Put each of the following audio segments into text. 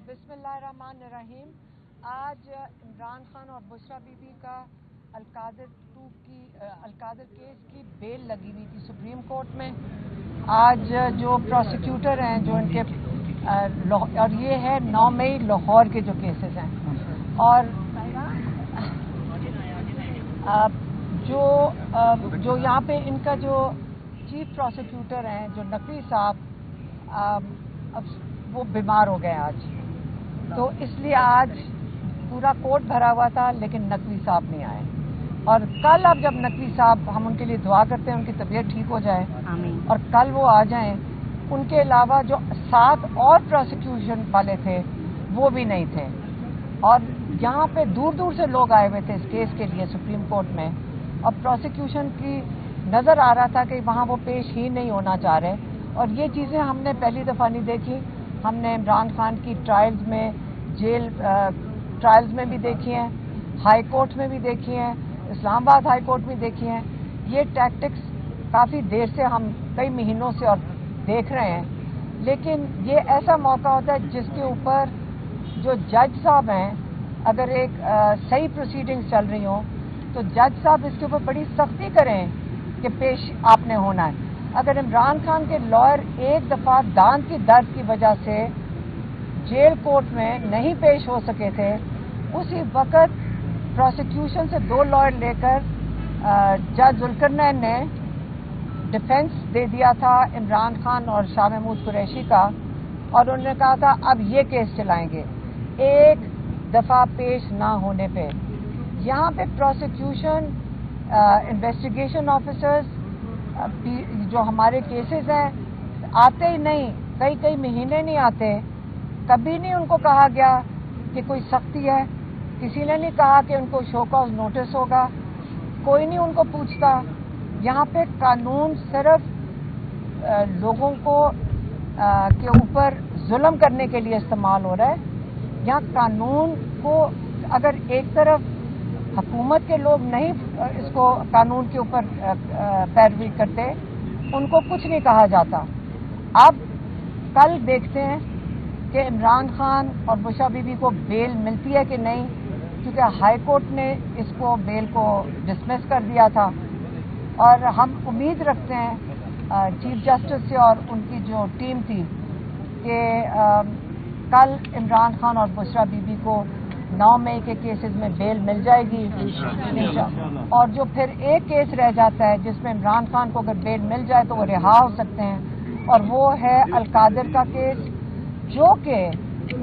बिस्मिल्लाहिर्रहमानिर्रहीम। आज इमरान खान और बुशरा बीबी का अलकादर केस की बेल लगी हुई थी सुप्रीम कोर्ट में। आज जो प्रोसिक्यूटर हैं जो इनके और ये है 9 मई लाहौर के जो केसेस हैं, और जो यहाँ पे इनका जो चीफ प्रोसिक्यूटर हैं जो नकवी साहब, अब वो बीमार हो गए आज, तो इसलिए आज पूरा कोर्ट भरा हुआ था लेकिन नकवी साहब नहीं आए। और कल अब जब नकवी साहब, हम उनके लिए दुआ करते हैं उनकी तबीयत ठीक हो जाए और कल वो आ जाएं। उनके अलावा जो 7 और प्रोसिक्यूशन वाले थे वो भी नहीं थे, और यहाँ पे दूर दूर से लोग आए हुए थे इस केस के लिए सुप्रीम कोर्ट में, और प्रोसिक्यूशन की नज़र आ रहा था कि वहाँ वो पेश ही नहीं होना चाह रहे। और ये चीज़ें हमने पहली दफ़ा नहीं देखी, हमने इमरान खान की ट्रायल्स में, जेल ट्रायल्स में भी देखी हैं, हाई कोर्ट में भी देखी हैं, इस्लामाबाद हाई कोर्ट में देखी हैं। ये टैक्टिक्स काफ़ी देर से हम कई महीनों से और देख रहे हैं, लेकिन ये ऐसा मौका होता है जिसके ऊपर जो जज साहब हैं, अगर एक सही प्रोसीडिंग्स चल रही हों तो जज साहब इसके ऊपर बड़ी सख्ती करें कि पेश आपने होना है। अगर इमरान खान के लॉयर एक दफ़ा दांत की दर्द की वजह से जेल कोर्ट में नहीं पेश हो सके थे, उसी वक्त प्रोसिक्यूशन से 2 लॉयर लेकर जज जुल्करनैन ने डिफेंस दे दिया था इमरान खान और शाह महमूद कुरैशी का, और उन्होंने कहा था अब ये केस चलाएंगे एक दफ़ा पेश ना होने पे। यहाँ पे प्रोसिक्यूशन, इन्वेस्टिगेशन ऑफिसर्स, जो हमारे केसेस हैं आते ही नहीं, कई महीने नहीं आते। कभी नहीं उनको कहा गया कि कोई सख्ती है, किसी ने नहीं कहा कि उनको शो कॉज नोटिस होगा, कोई नहीं उनको पूछता। यहाँ पे कानून सिर्फ लोगों को के ऊपर जुल्म करने के लिए इस्तेमाल हो रहा है। यहाँ कानून को अगर एक तरफ हुकूमत के लोग नहीं इसको कानून के ऊपर पैरवी करते, उनको कुछ नहीं कहा जाता। अब कल देखते हैं कि इमरान खान और बुशरा बीबी को बेल मिलती है कि नहीं, क्योंकि हाई कोर्ट ने इसको बेल को डिसमिस कर दिया था। और हम उम्मीद रखते हैं चीफ जस्टिस से और उनकी जो टीम थी कि कल इमरान खान और बुशरा बीबी को 9 मई के केसेस में बेल मिल जाएगी। और जो फिर एक केस रह जाता है जिसमें इमरान खान को अगर बेल मिल जाए तो वो रिहा हो सकते हैं, और वो है अलकादर का केस, जो कि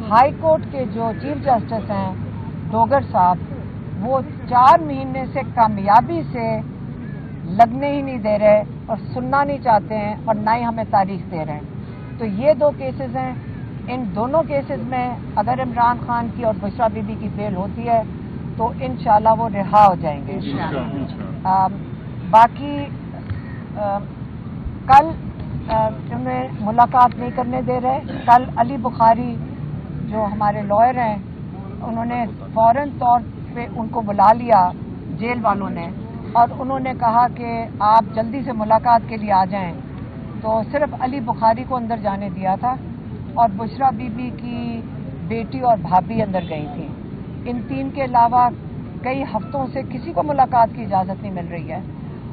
हाई कोर्ट के जो चीफ जस्टिस हैं डोगर साहब, वो 4 महीने से कामयाबी से लगने ही नहीं दे रहे और सुनना नहीं चाहते हैं, और ना ही हमें तारीख दे रहे हैं। तो ये 2 केसेस हैं। इन दोनों केसेस में अगर इमरान खान की और बुशरा बीबी की बेल होती है तो इंशाल्लाह वो रिहा हो जाएंगे। बाकी कल उन्हें मुलाकात नहीं करने दे रहे। कल अली बुखारी जो हमारे लॉयर हैं, उन्होंने फौरन तौर पे उनको बुला लिया जेल वालों ने, और उन्होंने कहा कि आप जल्दी से मुलाकात के लिए आ जाएं। तो सिर्फ अली बुखारी को अंदर जाने दिया था, और बुशरा बीबी की बेटी और भाभी अंदर गई थी। इन 3 के अलावा कई हफ्तों से किसी को मुलाकात की इजाज़त नहीं मिल रही है।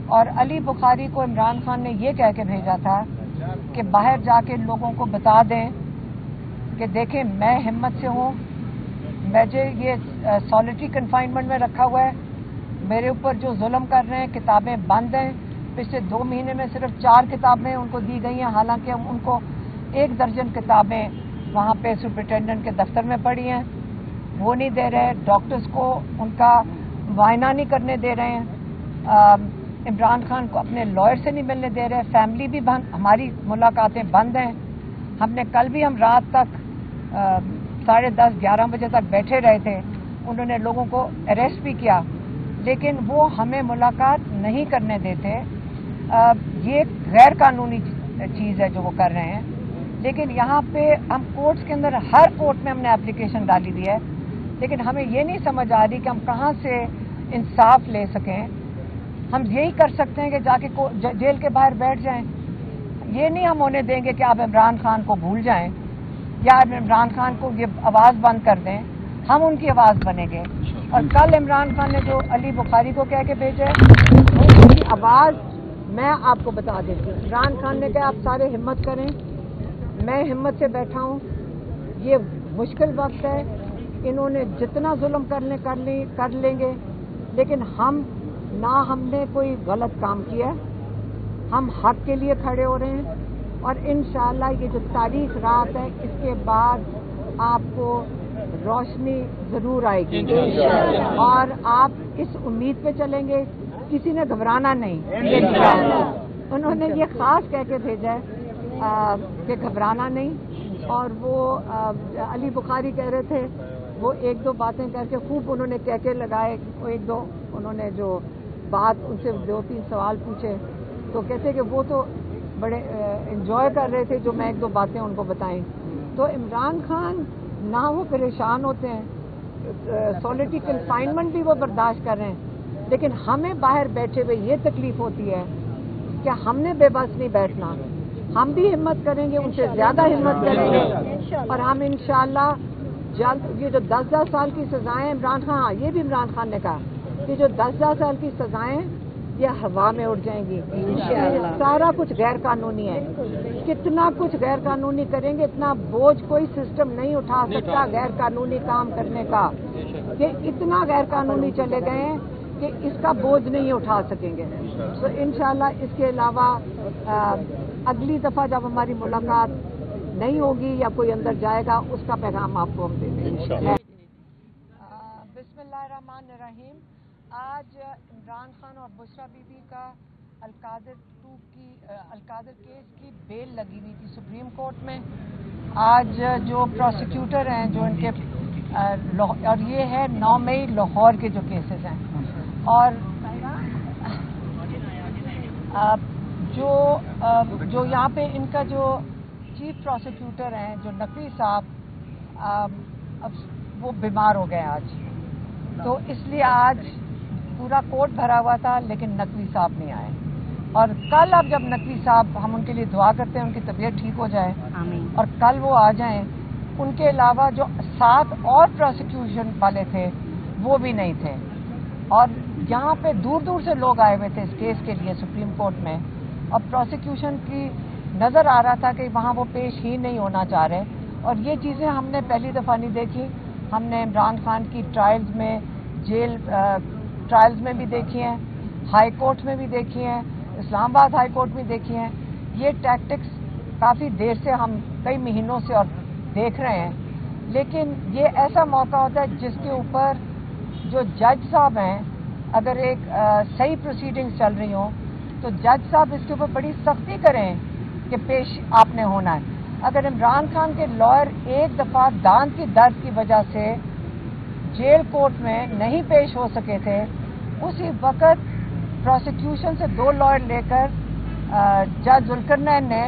और अली बुखारी को इमरान खान ने ये कह के भेजा था कि बाहर जाके लोगों को बता दें कि देखें मैं हिम्मत से हूँ, मुझे ये सॉलिटरी कन्फाइनमेंट में रखा हुआ है, मेरे ऊपर जो जुल्म कर रहे हैं, किताबें बंद हैं। पिछले 2 महीने में सिर्फ 4 किताबें उनको दी गई हैं, हालांकि हम उनको 1 दर्जन किताबें वहाँ पे सुपरिटेंडेंट के दफ्तर में पड़ी हैं, वो नहीं दे रहे। डॉक्टर्स को उनका मुआयना नहीं करने दे रहे हैं, इमरान खान को अपने लॉयर से नहीं मिलने दे रहे, फैमिली भी बंद, हमारी मुलाकातें बंद हैं। हमने कल भी हम रात तक 10:30-11 बजे तक बैठे रहे थे, उन्होंने लोगों को अरेस्ट भी किया, लेकिन वो हमें मुलाकात नहीं करने देते। ये गैर कानूनी चीज़ है जो वो कर रहे हैं। लेकिन यहाँ पे हम कोर्ट्स के अंदर हर कोर्ट में हमने एप्लीकेशन डाली दी है, लेकिन हमें ये नहीं समझ आ रही कि हम कहाँ से इंसाफ ले सकें। हम यही कर सकते हैं कि जाके जेल के बाहर बैठ जाएं। ये नहीं हम होने देंगे कि आप इमरान खान को भूल जाएं। या इमरान खान को ये आवाज़ बंद कर दें, हम उनकी आवाज़ बनेंगे। और कल इमरान खान ने जो अली बुखारी को कह के भेजा है उनकी आवाज़ मैं आपको बता देती हूँ। इमरान खान ने कहा आप सारे हिम्मत करें, मैं हिम्मत से बैठा हूँ, ये मुश्किल वक्त है, इन्होंने जितना जुल्म कर लेंगे, लेकिन हमने कोई गलत काम किया, हम हक के लिए खड़े हो रहे हैं। और इंशाअल्लाह ये जो तारीख रात है इसके बाद आपको रोशनी जरूर आएगी और आप इस उम्मीद पे चलेंगे, किसी ने घबराना नहीं। उन्होंने ये खास कह के भेजा है कि घबराना नहीं। और वो अली बुखारी कह रहे थे, वो एक दो बातें करके खूब उन्होंने कह के लगाए, वो एक दो उन्होंने जो बात उनसे 2-3 सवाल पूछे तो कहते कि वो तो बड़े एंजॉय कर रहे थे जो मैं एक दो बातें उनको बताएं। तो इमरान खान ना वो परेशान होते हैं, सॉलिटरी कन्फाइनमेंट भी वो बर्दाश्त कर रहे हैं, लेकिन हमें बाहर बैठे हुए ये तकलीफ होती है कि हमने बेबस नहीं बैठना, हम भी हिम्मत करेंगे, उनसे ज्यादा हिम्मत करेंगे और हम इंशाअल्लाह जल्द ये जो 10-10 साल की सजाएं इमरान खान, हाँ ये भी इमरान खान ने कहा कि जो 10-10 साल की सजाएं ये हवा में उड़ जाएंगी। सारा कुछ गैर कानूनी है, कितना कुछ गैर कानूनी करेंगे, इतना बोझ कोई सिस्टम नहीं उठा सकता गैर कानूनी काम करने का। ये इतना गैर कानूनी चले गए हैं कि इसका बोझ नहीं उठा सकेंगे। तो इंशाल्लाह इसके अलावा अगली दफा जब हमारी मुलाकात नहीं होगी या कोई अंदर जाएगा उसका पैगाम आपको हम दे देंगे। बिस्मिल्लाहिर्रहमानिर्रहीम। आज इमरान खान और बुशरा बीबी का अलकादर केस की बेल लगी हुई थी सुप्रीम कोर्ट में। आज जो प्रोसिक्यूटर हैं जो इनके और ये है 9 मई लाहौर के जो केसेस हैं और जो यहाँ पे इनका जो चीफ प्रोसिक्यूटर हैं जो नकवी साहब अब वो बीमार हो गए आज, तो इसलिए आज पूरा कोर्ट भरा हुआ था लेकिन नकवी साहब नहीं आए। और कल अब जब नकवी साहब, हम उनके लिए दुआ करते हैं उनकी तबीयत ठीक हो जाए और कल वो आ जाएं। उनके अलावा जो 7 और प्रोसिक्यूशन वाले थे वो भी नहीं थे और यहाँ पे दूर दूर से लोग आए हुए थे इस केस के लिए सुप्रीम कोर्ट में। और प्रोसिक्यूशन की नज़र आ रहा था कि वहाँ वो पेश ही नहीं होना चाह रहे और ये चीज़ें हमने पहली दफ़ा नहीं देखी। हमने इमरान खान की ट्रायल्स में, जेल ट्रायल्स में भी देखी हैं, हाई कोर्ट में भी देखी हैं, इस्लामाबाद हाई कोर्ट में देखी हैं। ये टैक्टिक्स काफ़ी देर से हम कई महीनों से और देख रहे हैं, लेकिन ये ऐसा मौका होता है जिसके ऊपर जो जज साहब हैं, अगर एक सही प्रोसीडिंग्स चल रही हों तो जज साहब इसके ऊपर बड़ी सख्ती करें कि पेश आपने होना है। अगर इमरान खान के लॉयर एक दफ़ा दांत की दर्द की वजह से जेल कोर्ट में नहीं पेश हो सके थे, उसी वक्त प्रोसिक्यूशन से 2 लॉयर लेकर जज जुल्करनैन ने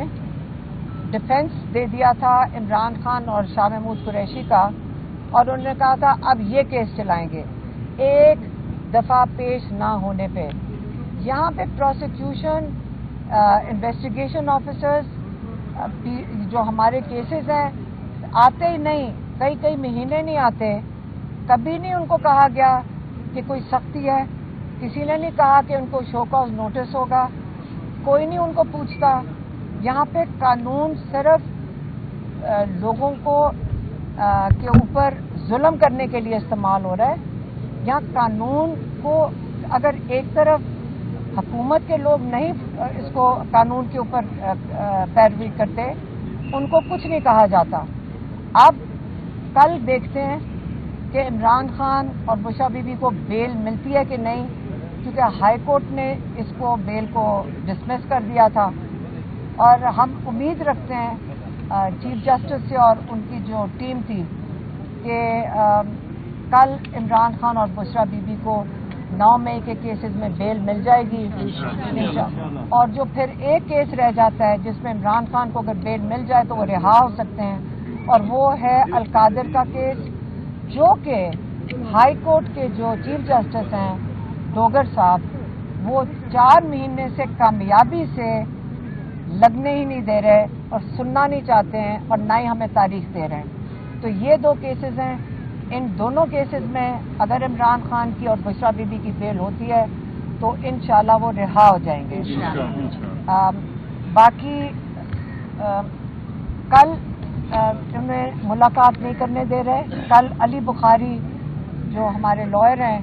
डिफेंस दे दिया था इमरान खान और शाह महमूद कुरैशी का और उन्होंने कहा था अब ये केस चलाएंगे एक दफ़ा पेश ना होने पे। यहाँ पे प्रोसिक्यूशन, इन्वेस्टिगेशन ऑफिसर्स जो हमारे केसेस हैं आते ही नहीं, कई महीने नहीं आते। कभी नहीं उनको कहा गया कि कोई सख्ती है, किसी ने नहीं कहा कि उनको शो कॉज नोटिस होगा, कोई नहीं उनको पूछता। यहाँ पे कानून सिर्फ लोगों को के ऊपर जुल्म करने के लिए इस्तेमाल हो रहा है। यहाँ कानून को अगर एक तरफ हुकूमत के लोग नहीं इसको कानून के ऊपर पैरवी करते, उनको कुछ नहीं कहा जाता। अब कल देखते हैं कि इमरान खान और बुशरा बीबी को बेल मिलती है कि नहीं, क्योंकि हाई कोर्ट ने इसको बेल को डिसमिस कर दिया था और हम उम्मीद रखते हैं चीफ जस्टिस से और उनकी जो टीम थी कि कल इमरान खान और बुशरा बीबी को 9 मई के केसेस में बेल मिल जाएगी और जो फिर एक केस रह जाता है जिसमें इमरान खान को अगर बेल मिल जाए तो वो रिहा हो सकते हैं और वो है अलकादर का केस, जो कि हाई कोर्ट के जो चीफ जस्टिस हैं डोगर साहब, वो 4 महीने से कामयाबी से लगने ही नहीं दे रहे اور سننا نہیں چاہتے ہیں اور نہ ہی ہمیں تاریخ دے رہے ہیں. تو یہ 2 کیسز ہیں. ان دونوں کیسز میں اگر عمران خان کی اور بشرا بی بی کی بیل ہوتی ہے تو انشاءاللہ وہ رہا ہو جائیں گے. باقی کل انہیں ملاقات نہیں کرنے دے رہے. کل علی بخاری جو ہمارے لائر ہیں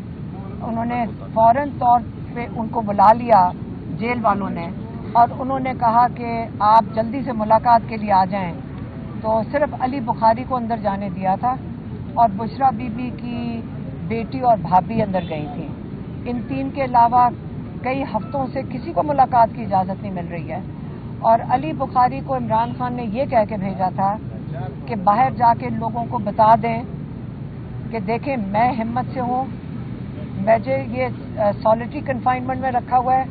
انہوں نے فوراً طور پہ ان کو بلا لیا جیل والوں نے, اور انہوں نے کہا کہ آپ جلدی سے ملاقات کے لیے آ جائیں. تو صرف علی بخاری کو اندر جانے دیا تھا اور بشرا بی بی کی بیٹی اور بھابھی اندر گئی تھیں. ان 3 کے علاوہ کئی ہفتوں سے کسی کو ملاقات کی اجازت نہیں مل رہی ہے. اور علی بخاری کو عمران خان نے یہ کہہ کے بھیجا تھا کہ باہر جا کے لوگوں کو بتا دیں کہ دیکھیں میں ہمت سے ہوں, مجھے یہ سالٹری کنفائنمنٹ میں رکھا ہوا ہے,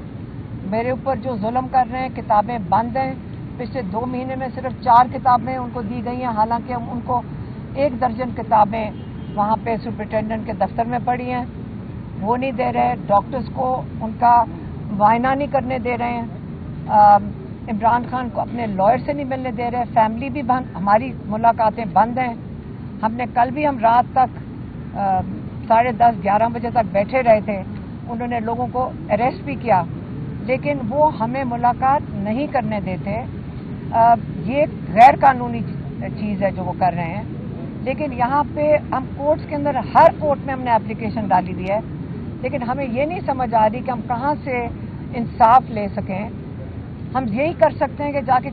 میرے اوپر جو ظلم کر رہے ہیں, کتابیں بند ہیں. پچھلے 2 مہینے میں صرف 4 کتابیں ان کو دی گئی ہیں, حالانکہ ان کو 1 درجن کتابیں وہاں پہ سپرنٹینڈنٹ کے دفتر میں پڑھی ہیں, وہ نہیں دے رہے. ڈاکٹرز کو ان کا معائنہ نہیں کرنے دے رہے ہیں. عمران خان کو اپنے لائر سے نہیں ملنے دے رہے. فیملی بھی بند, ہماری ملاقاتیں بند ہیں. ہم نے کل بھی ہم رات تک 10:30 11 بجے تک بیٹھے رہے تھے. انہوں نے لوگوں کو اریسٹ بھی کیا, لیکن وہ ہمیں ملاقات نہیں کرنے دیتے. یہ غیر قانونی چیز ہے جو وہ کر رہے ہیں. لیکن یہاں پہ ہم کورٹس کے اندر ہر کورٹ میں ہم نے اپلیکیشن ڈالی دی ہے, لیکن ہمیں یہ نہیں سمجھ آ رہی کہ ہم کہاں سے انصاف لے سکیں. ہم یہی کر سکتے ہیں کہ جا کے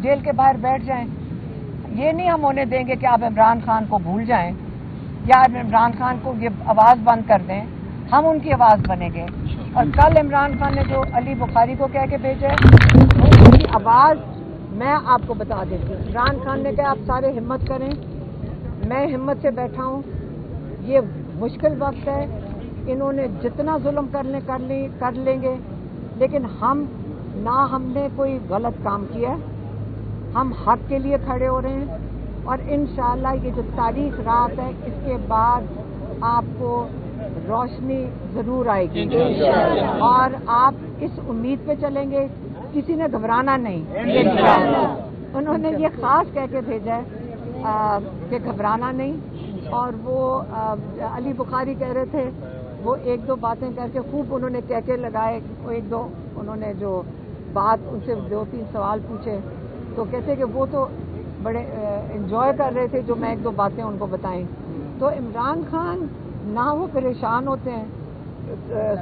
جیل کے باہر بیٹھ جائیں. یہ نہیں ہم ہونے دیں گے کہ آپ عمران خان کو بھول جائیں یا عمران خان کو یہ آواز بند کر دیں. ہم ان کی آواز بنیں گے. اور کل عمران خان نے جو علی بخاری کو کہہ کے بھیجا ہے ان کی آواز میں آپ کو بتا دیتی ہوں. عمران خان نے کہا آپ سارے ہمت کریں, میں ہمت سے بیٹھا ہوں. یہ مشکل وقت ہے, انہوں نے جتنا ظلم کر لیں گے, لیکن ہم نے کوئی غلط کام کیا ہے. ہم حق کے لیے کھڑے ہو رہے ہیں, اور انشاءاللہ یہ جو تاریخ رات ہے اس کے بعد آپ کو روشنی ضرور آئے گی, اور آپ اس امید پہ چلیں گے کسی نے گھبرانا نہیں. انہوں نے یہ خاص کہہ کے بھیجا ہے کہ گھبرانا نہیں. اور وہ علی بخاری کہہ رہے تھے, وہ 1-2 باتیں کر کے خوب انہوں نے کہہ کے لگائے. 1-2 انہوں نے جو بات ان سے 2-3 سوال پوچھے تو کہتے کہ وہ تو بڑے انجوائے کر رہے تھے جو میں 1-2 باتیں ان کو بتائیں. تو عمران خان نہ وہ پریشان ہوتے ہیں,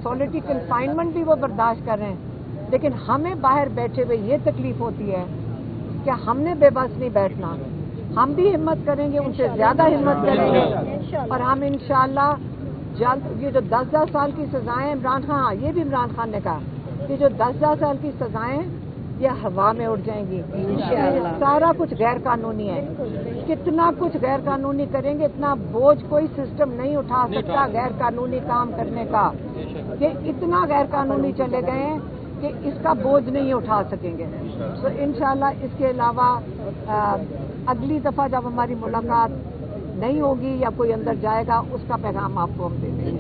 سالٹری کنفائنمنٹ بھی وہ برداشت کر رہے ہیں, لیکن ہمیں باہر بیٹھے ہوئے یہ تکلیف ہوتی ہے کہ ہم نے بے بس نہیں بیٹھنا. ہم بھی ہمت کریں گے, ان سے زیادہ ہمت کریں گے, اور ہم انشاءاللہ جلد یہ جو 10-10 سال کی سزائیں عمران خان, یہ بھی عمران خان نے کہا کہ جو 10-10 سال کی سزائیں یہ ہوا میں اڑ جائیں گی. سارا کچھ غیر قانونی ہے. کتنا کچھ غیر قانونی کریں گے, اتنا بوجھ کوئی سسٹم نہیں اٹھا سکتا غیر قانونی کام کرنے کا. یہ اتنا غیر قانونی چلے گئے ہیں کہ اس کا بوجھ نہیں اٹھا سکیں گے. تو انشاءاللہ اس کے علاوہ اگلی دفعہ جب ہماری ملاقات نہیں ہوگی یا کوئی اندر جائے گا اس کا پیغام آپ کو ہم دیں گے.